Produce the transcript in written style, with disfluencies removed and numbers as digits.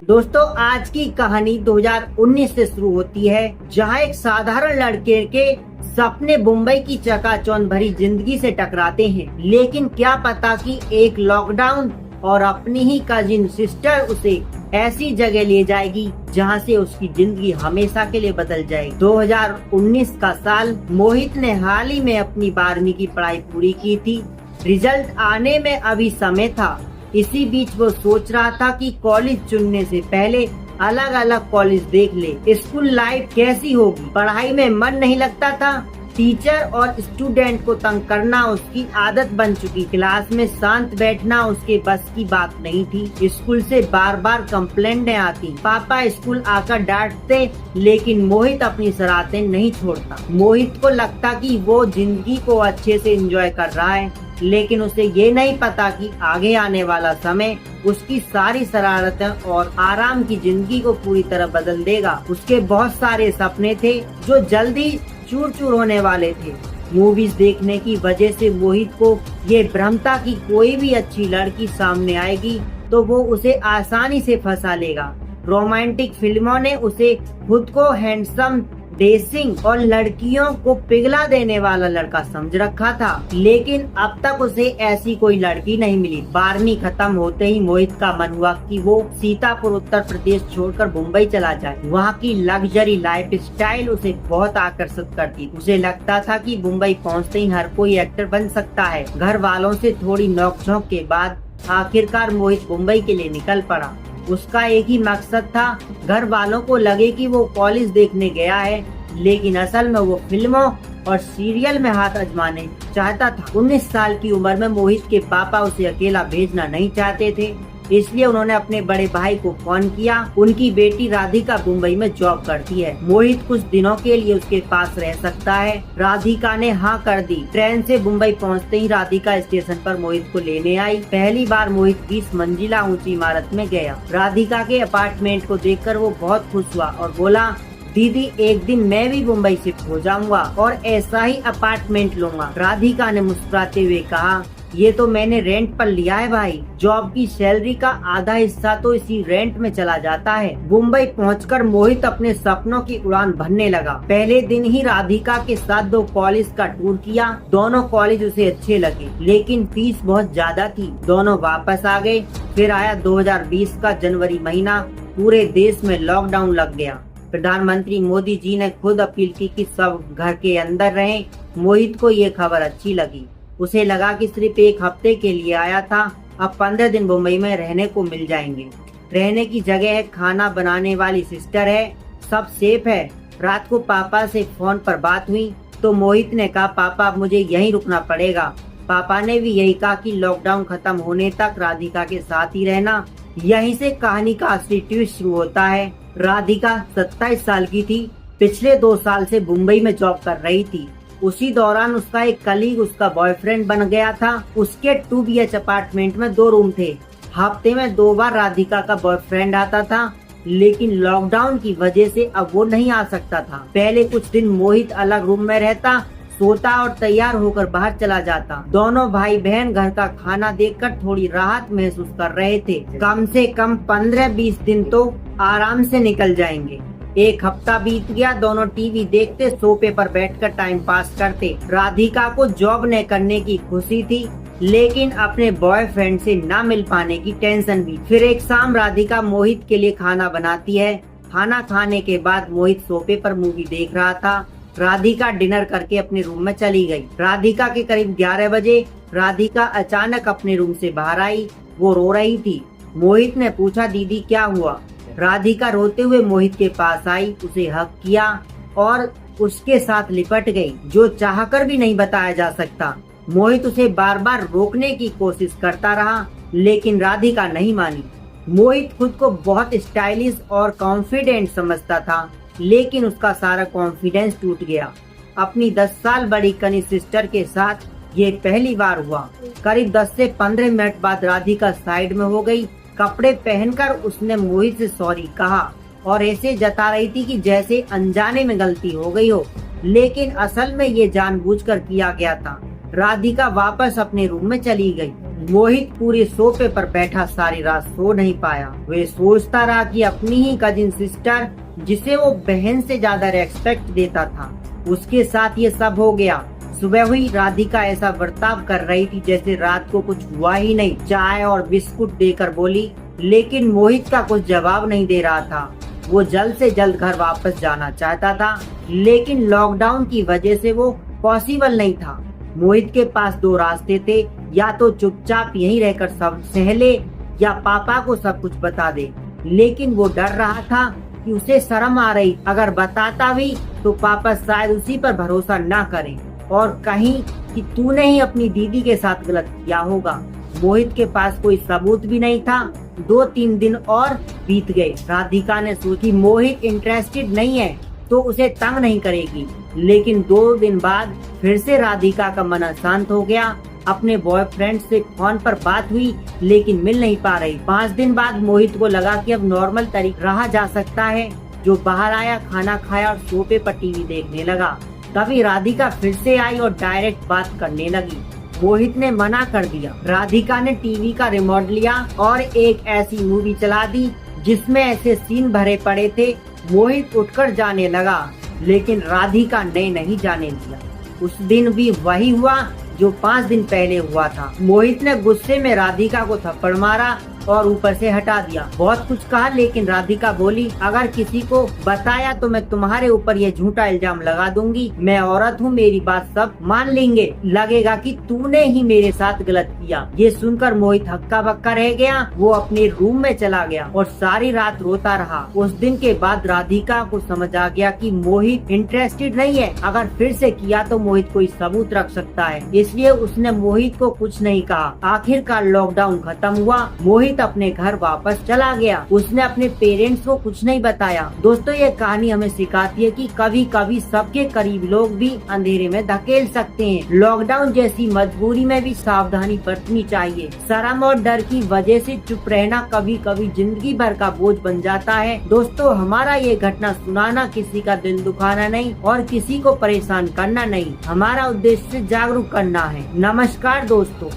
दोस्तों आज की कहानी 2019 से शुरू होती है, जहां एक साधारण लड़के के सपने मुंबई की चकाचौंध भरी जिंदगी से टकराते हैं। लेकिन क्या पता कि एक लॉकडाउन और अपनी ही कजिन सिस्टर उसे ऐसी जगह ले जाएगी जहां से उसकी जिंदगी हमेशा के लिए बदल जाएगी। 2019 का साल मोहित ने हाल ही में अपनी 12वीं की पढ़ाई पूरी की थी। रिजल्ट आने में अभी समय था। इसी बीच वो सोच रहा था कि कॉलेज चुनने से पहले अलग अलग कॉलेज देख ले। स्कूल लाइफ कैसी होगी, पढ़ाई में मन नहीं लगता था। टीचर और स्टूडेंट को तंग करना उसकी आदत बन चुकी। क्लास में शांत बैठना उसके बस की बात नहीं थी। स्कूल से बार बार कंप्लेंटें आती। पापा स्कूल आकर डांटते, लेकिन मोहित अपनी शरारतें नहीं छोड़ता। मोहित को लगता कि वो जिंदगी को अच्छे से एंजॉय कर रहा है, लेकिन उसे ये नहीं पता कि आगे आने वाला समय उसकी सारी शरारतें और आराम की जिंदगी को पूरी तरह बदल देगा। उसके बहुत सारे सपने थे जो जल्दी चूर चूर होने वाले थे। मूवीज देखने की वजह से मोहित को ये भ्रम था कि कोई भी अच्छी लड़की सामने आएगी तो वो उसे आसानी से फंसा लेगा। रोमांटिक फिल्मों ने उसे खुद को हैंडसम, डेसिंग और लड़कियों को पिघला देने वाला लड़का समझ रखा था, लेकिन अब तक उसे ऐसी कोई लड़की नहीं मिली। 12वीं खत्म होते ही मोहित का मन हुआ कि वो सीतापुर उत्तर प्रदेश छोड़कर मुंबई चला जाए। वहाँ की लग्जरी लाइफ स्टाइल उसे बहुत आकर्षित करती। उसे लगता था कि मुंबई पहुँचते ही हर कोई एक्टर बन सकता है। घर वालों से थोड़ी नोकझोंक के बाद आखिरकार मोहित मुंबई के लिए निकल पड़ा। उसका एक ही मकसद था, घर वालों को लगे कि वो कॉलेज देखने गया है, लेकिन असल में वो फिल्मों और सीरियल में हाथ आजमाने चाहता था। 19 साल की उम्र में मोहित के पापा उसे अकेला भेजना नहीं चाहते थे, इसलिए उन्होंने अपने बड़े भाई को फोन किया। उनकी बेटी राधिका मुंबई में जॉब करती है। मोहित कुछ दिनों के लिए उसके पास रह सकता है। राधिका ने हाँ कर दी। ट्रेन से मुंबई पहुंचते ही राधिका स्टेशन पर मोहित को लेने आई। पहली बार मोहित 20 मंजिला ऊंची इमारत में गया। राधिका के अपार्टमेंट को देखकर वो बहुत खुश हुआ और बोला, दीदी एक दिन मैं भी मुंबई शिफ्ट हो जाऊंगा और ऐसा ही अपार्टमेंट लूंगा। राधिका ने मुस्कुराते हुए कहा, ये तो मैंने रेंट पर लिया है भाई। जॉब की सैलरी का आधा हिस्सा तो इसी रेंट में चला जाता है। मुंबई पहुंचकर मोहित अपने सपनों की उड़ान भरने लगा। पहले दिन ही राधिका के साथ 2 कॉलेज का टूर किया। दोनों कॉलेज उसे अच्छे लगे, लेकिन फीस बहुत ज्यादा थी। दोनों वापस आ गए। फिर आया 2020 का जनवरी महीना। पूरे देश में लॉकडाउन लग गया। प्रधानमंत्री मोदी जी ने खुद अपील की कि सब घर के अंदर रहें। मोहित को ये खबर अच्छी लगी। उसे लगा कि सिर्फ एक हफ्ते के लिए आया था, अब 15 दिन मुंबई में रहने को मिल जाएंगे। रहने की जगह है, खाना बनाने वाली सिस्टर है, सब सेफ है। रात को पापा से फोन पर बात हुई तो मोहित ने कहा, पापा अब मुझे यहीं रुकना पड़ेगा। पापा ने भी यही कहा कि लॉकडाउन खत्म होने तक राधिका के साथ ही रहना। यहीं से कहानी का असली ट्विस्ट शुरू होता है। राधिका 27 साल की थी। पिछले 2 साल से मुंबई में जॉब कर रही थी। उसी दौरान उसका एक कलीग उसका बॉयफ्रेंड बन गया था। उसके 2 BH अपार्टमेंट में 2 रूम थे। हफ्ते में 2 बार राधिका का बॉयफ्रेंड आता था, लेकिन लॉकडाउन की वजह से अब वो नहीं आ सकता था। पहले कुछ दिन मोहित अलग रूम में रहता, सोता और तैयार होकर बाहर चला जाता। दोनों भाई बहन घर का खाना देखकर थोड़ी राहत महसूस कर रहे थे। कम से कम 15-20 दिन तो आराम से निकल जाएंगे। एक हफ्ता बीत गया। दोनों टीवी देखते, सोफे पर बैठकर टाइम पास करते। राधिका को जॉब न करने की खुशी थी, लेकिन अपने बॉयफ्रेंड से ना मिल पाने की टेंशन भी। फिर एक शाम राधिका मोहित के लिए खाना बनाती है। खाना खाने के बाद मोहित सोफे पर मूवी देख रहा था। राधिका डिनर करके अपने रूम में चली गई। राधिका के करीब 11 बजे राधिका अचानक अपने रूम से बाहर आई। वो रो रही थी। मोहित ने पूछा, दीदी क्या हुआ? राधिका रोते हुए मोहित के पास आई, उसे हक किया और उसके साथ लिपट गई, जो चाहकर भी नहीं बताया जा सकता। मोहित उसे बार बार रोकने की कोशिश करता रहा, लेकिन राधिका नहीं मानी। मोहित खुद को बहुत स्टाइलिश और कॉन्फिडेंट समझता था, लेकिन उसका सारा कॉन्फिडेंस टूट गया। अपनी 10 साल बड़ी कनिष्ठ सिस्टर के साथ ये पहली बार हुआ। करीब 10 से 15 मिनट बाद राधिका साइड में हो गई। कपड़े पहनकर उसने मोहित से सॉरी कहा और ऐसे जता रही थी कि जैसे अनजाने में गलती हो गई हो, लेकिन असल में ये जानबूझकर किया गया था। राधिका वापस अपने रूम में चली गई। मोहित पूरे सोफे पर बैठा सारी रात सो नहीं पाया। वे सोचता रहा कि अपनी ही कजिन सिस्टर, जिसे वो बहन से ज्यादा रेस्पेक्ट देता था, उसके साथ ये सब हो गया। सुबह हुई, राधिका ऐसा बर्ताव कर रही थी जैसे रात को कुछ हुआ ही नहीं। चाय और बिस्कुट देकर बोली, लेकिन मोहित का कुछ जवाब नहीं दे रहा था। वो जल्द से जल्द घर वापस जाना चाहता था, लेकिन लॉकडाउन की वजह से वो पॉसिबल नहीं था। मोहित के पास दो रास्ते थे, या तो चुपचाप यहीं रहकर सब सह ले या पापा को सब कुछ बता दे। लेकिन वो डर रहा था कि उसे शर्म आ रही, अगर बताता भी तो पापा शायद उसी पर भरोसा ना करें और कहीं कि तूने ही अपनी दीदी के साथ गलत किया होगा। मोहित के पास कोई सबूत भी नहीं था। 2-3 दिन और बीत गए। राधिका ने सोची मोहित इंटरेस्टेड नहीं है तो उसे तंग नहीं करेगी, लेकिन 2 दिन बाद फिर से राधिका का मन अशांत हो गया। अपने बॉयफ्रेंड से फोन पर बात हुई, लेकिन मिल नहीं पा रही। 5 दिन बाद मोहित को लगा कि अब नॉर्मल तरीका रहा जा सकता है। जो बाहर आया, खाना खाया और सोफे पर टीवी देखने लगा। तभी राधिका फिर से आई और डायरेक्ट बात करने लगी। मोहित ने मना कर दिया। राधिका ने टीवी का रिमोट लिया और एक ऐसी मूवी चला दी जिसमें ऐसे सीन भरे पड़े थे। मोहित उठकर जाने लगा, लेकिन राधिका ने नहीं जाने दिया। उस दिन भी वही हुआ जो 5 दिन पहले हुआ था। मोहित ने गुस्से में राधिका को थप्पड़ मारा और ऊपर से हटा दिया। बहुत कुछ कहा, लेकिन राधिका बोली, अगर किसी को बताया तो मैं तुम्हारे ऊपर ये झूठा इल्जाम लगा दूंगी। मैं औरत हूँ, मेरी बात सब मान लेंगे, लगेगा कि तूने ही मेरे साथ गलत किया। ये सुनकर मोहित हक्का बक्का रह गया। वो अपने रूम में चला गया और सारी रात रोता रहा। उस दिन के बाद राधिका को समझ आ गया कि मोहित इंटरेस्टेड नहीं है। अगर फिर से किया तो मोहित कोई सबूत रख सकता है, इसलिए उसने मोहित को कुछ नहीं कहा। आखिरकार लॉकडाउन खत्म हुआ। मोहित अपने घर वापस चला गया। उसने अपने पेरेंट्स को कुछ नहीं बताया। दोस्तों, ये कहानी हमें सिखाती है कि कभी कभी सबके करीब लोग भी अंधेरे में धकेल सकते हैं। लॉकडाउन जैसी मजबूरी में भी सावधानी बरतनी चाहिए। शर्म और डर की वजह से चुप रहना कभी कभी जिंदगी भर का बोझ बन जाता है। दोस्तों, हमारा ये घटना सुनाना किसी का दिल दुखाना नहीं और किसी को परेशान करना नहीं। हमारा उद्देश्य जागरूक करना है। नमस्कार दोस्तों।